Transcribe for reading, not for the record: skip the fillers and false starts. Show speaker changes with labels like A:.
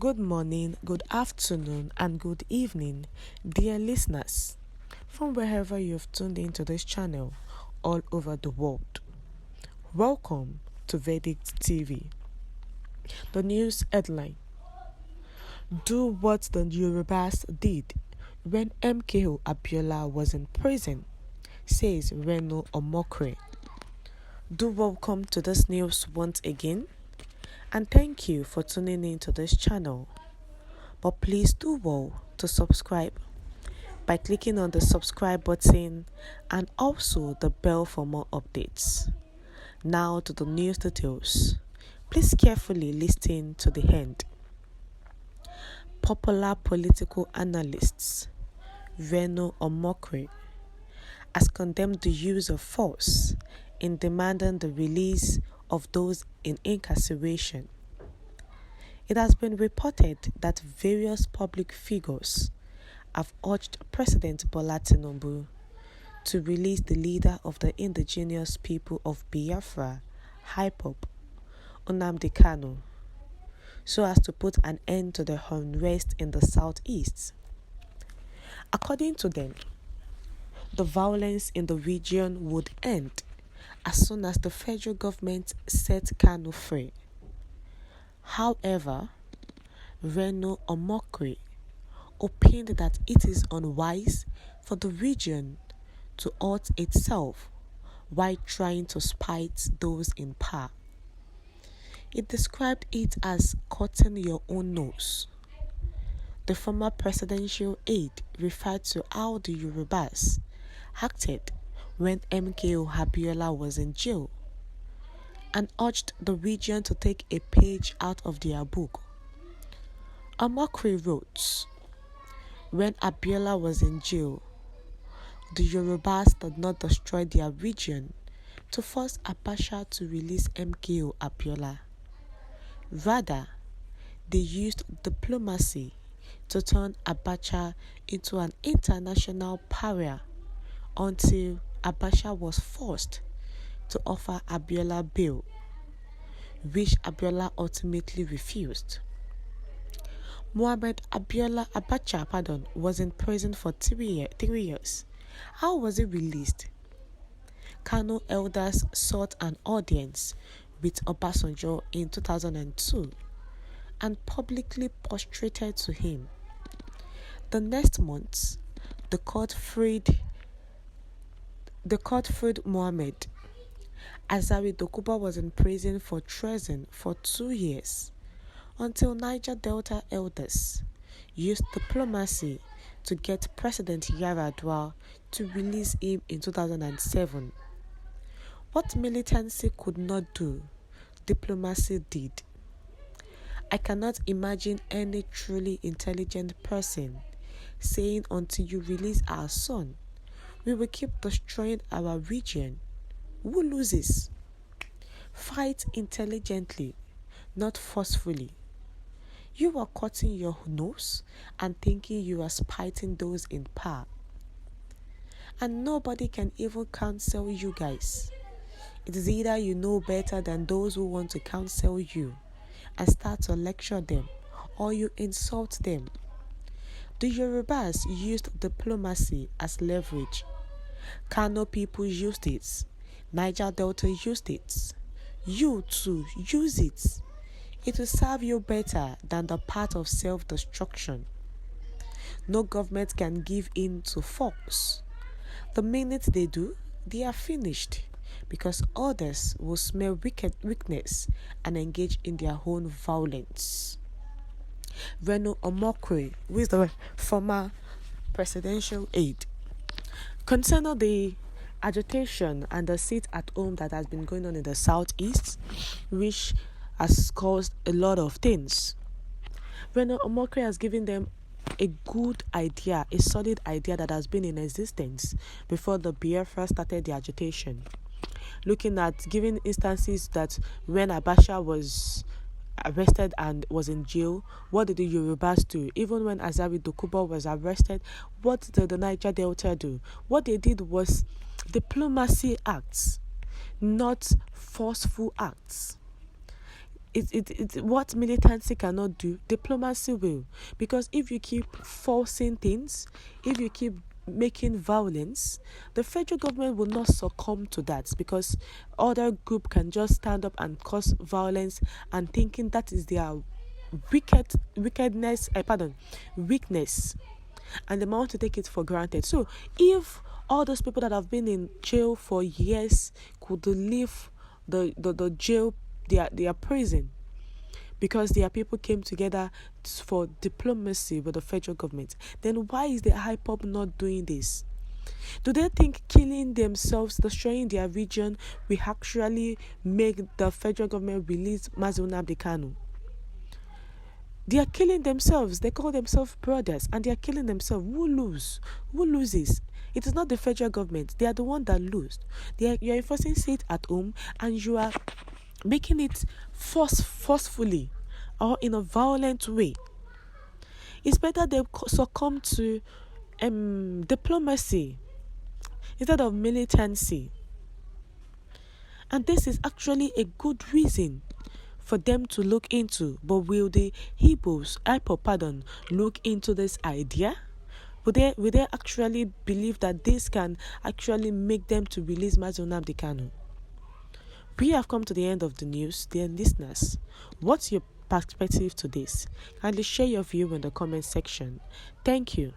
A: Good morning, good afternoon, and good evening, dear listeners, from wherever you've tuned into this channel all over the world. Welcome to Déäth TV. The news headline: Do what the Yorubas did when MKO Abiola was in prison, says Reno Omokri. Do welcome to this news once again, and thank you for tuning in to this channel. But please do well to subscribe by clicking on the subscribe button and also the bell for more updates. Now to the news details. Please carefully listen to the end. Popular political analysts Reno Omokri has condemned the use of force in demanding the release of those in incarceration. It has been reported that various public figures have urged President Bola Tīnùbu to release the leader of the indigenous people of Biafra, IPOB, Nnamdi Kanu, so as to put an end to the unrest in the southeast. According to them, the violence in the region would end as soon as the federal government set Kanu free. However, Reno Omokri opined that it is unwise for the region to hurt itself while trying to spite those in power. He described it as cutting your own nose. The former presidential aide referred to how the Yorubas acted when MKO Abiola was in jail and urged the region to take a page out of their book. Omokri wrote, when Abiola was in jail, the Yorubas did not destroy their region to force Abacha to release MKO Abiola. Rather, they used diplomacy to turn Abacha into an international pariah until Abacha was forced to offer Abiola bail, which Abiola ultimately refused. Mohamed Abacha was in prison for 3 years. How was he released? Kanu elders sought an audience with Obasanjo in 2002 and publicly prostrated to him. The next month, the court freed Mohammed. Azari Dokuba was in prison for treason for 2 years until Niger Delta elders used diplomacy to get President Yar'Adua to release him in 2007. What militancy could not do, diplomacy did. I cannot imagine any truly intelligent person saying until you release our son, we will keep destroying our region. Who loses? Fight intelligently, not forcefully. You are cutting your nose and thinking you are spiting those in power. And nobody can even counsel you guys. It is either you know better than those who want to counsel you and start to lecture them, or you insult them. The Yorubas used diplomacy as leverage. Kano people used it. Niger Delta used it. You too, use it. It will serve you better than the path of self-destruction. No government can give in to force. The minute they do, they are finished, because others will smell weakness and engage in their own violence. Reno Omokri, who is the former presidential aide, concerning the agitation and the sit at home that has been going on in the southeast, which has caused a lot of things. Reno Omokri has given them a good idea, a solid idea that has been in existence before the Biafra started the agitation. Looking at giving instances that when Abacha was arrested and was in jail, what did the Yorubas do? Even when Azari Dokuba was arrested, what did the Niger Delta do? What they did was diplomacy acts, not forceful acts. what militancy cannot do, diplomacy will. Because if you keep forcing things, if you keep making violence, the federal government will not succumb to that, because other group can just stand up and cause violence and thinking that is their weakness, and they want to take it for granted. So if all those people that have been in jail for years could leave the jail, their prison, because their people came together for diplomacy with the federal government, then why is the IPOB not doing this? Do they think killing themselves, destroying their region, will actually make the federal government release Mazi Nnamdi Kanu? They are killing themselves. They call themselves brothers, and they are killing themselves. Who loses? It is not the federal government. They are the one that lose. You are enforcing it at home, and you are making it forcefully or in a violent way. It's better they succumb to diplomacy instead of militancy. And this is actually a good reason for them to look into. But will the IPOB look into this idea? Will they actually believe that this can actually make them to release Mazi Nnamdi Kanu? We have come to the end of the news. Dear listeners, what's your perspective to this? Kindly share your view in the comment section. Thank you.